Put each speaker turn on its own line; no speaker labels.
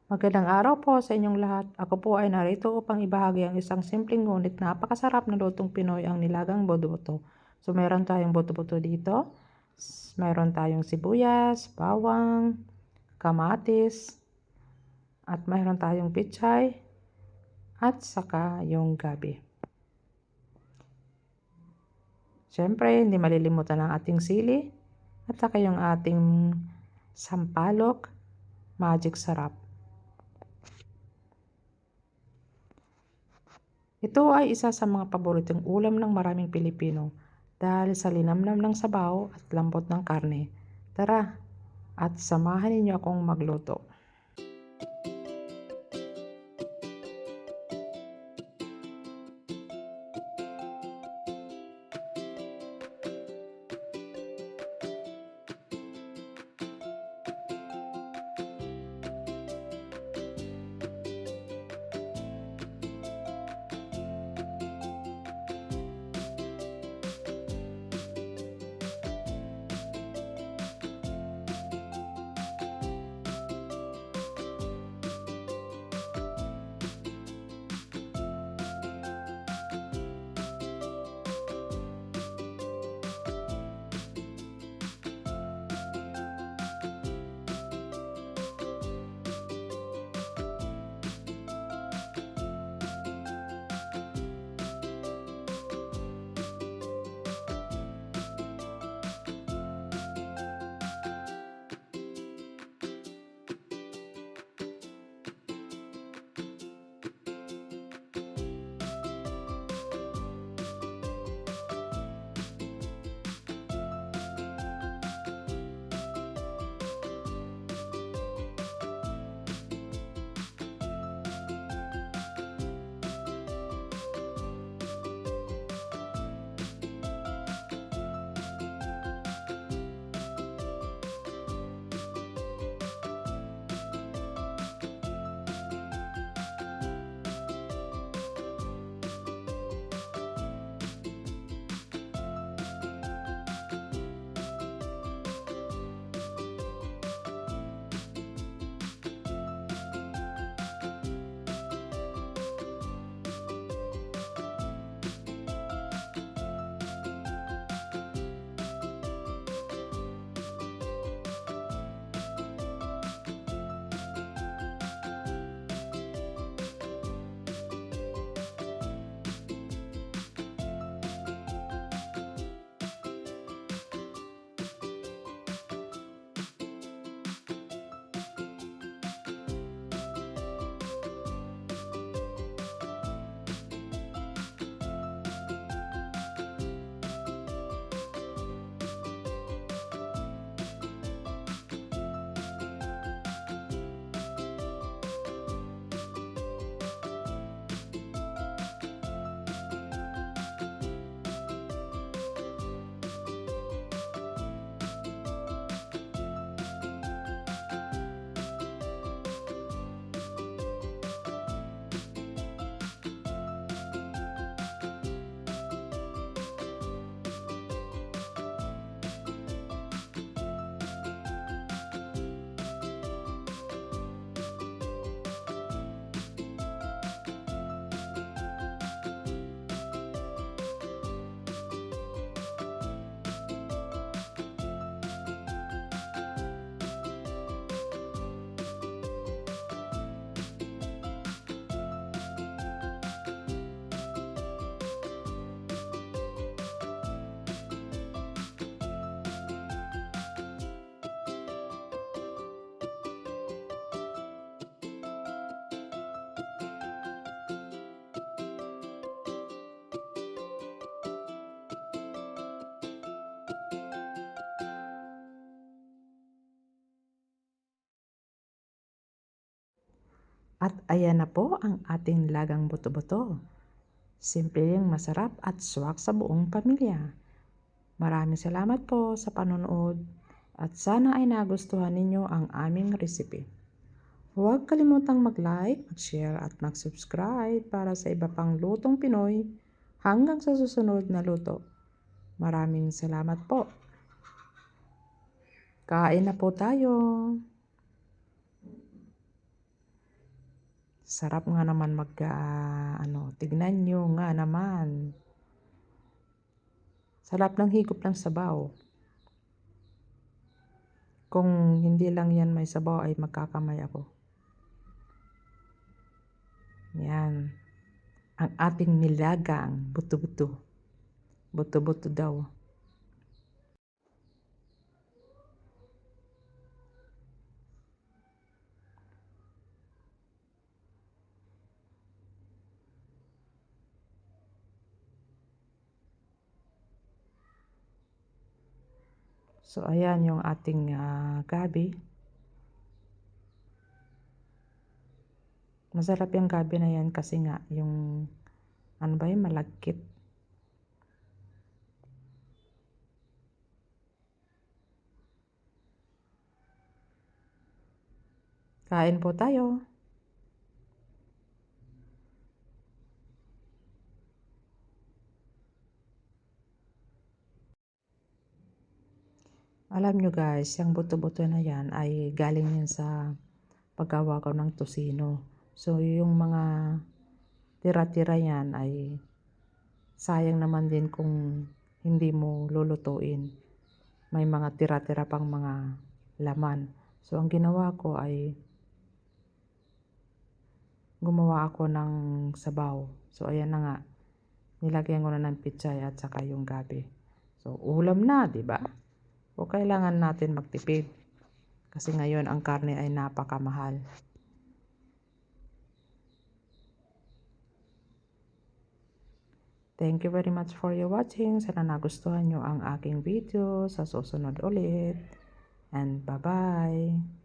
Magandang araw po sa inyong lahat. Ako po ay narito upang ibahagi ang isang simpleng ngunit napakasarap na lutong Pinoy, ang nilagang boto-boto. So meron tayong boto-boto dito. Meron tayong sibuyas, bawang, kamatis, at meron tayong pichay, at saka yung gabi. Siyempre, hindi malilimutan ang ating sili, at saka yung ating sampalok, magic sarap. Ito ay isa sa mga paboritong ulam ng maraming Pilipino dahil sa linamnam ng sabaw at lambot ng karne. Tara, at samahan ninyo akong magluto. At ayan na po ang ating lagang buto-buto. Simple lang, masarap at swak sa buong pamilya. Maraming salamat po sa panonood at sana ay nagustuhan ninyo ang aming recipe. Huwag kalimutang mag-like, mag-share at mag-subscribe para sa iba pang lutong Pinoy hanggang sa susunod na luto. Maraming salamat po. Kain na po tayo. Sarap nga naman tignan nyo nga naman. Sarap ng higop ng sabaw. Kung hindi lang yan may sabaw ay magkakamay ako. Yan. Ang ating nilagang buto-buto. Buto-buto daw. So, ayan yung ating gabi. Masarap yung gabi na yan kasi nga yung, malagkit. Kain po tayo. Alam nyo guys, yung buto-buto na yan ay galing yan sa paggawa ko ng tosino. So, yung mga tira-tira yan ay sayang naman din kung hindi mo lulutuin. May mga tira-tira pang mga laman. So, ang ginawa ko ay gumawa ako ng sabaw. So, ayan na nga. Nilagyan ko na ng pichay at saka yung gabi. So, ulam na, di ba? O kailangan natin magtipid. Kasi ngayon ang karne ay napakamahal. Thank you very much for your watching. Sana nagustuhan nyo ang aking video. Sa susunod ulit. And bye-bye.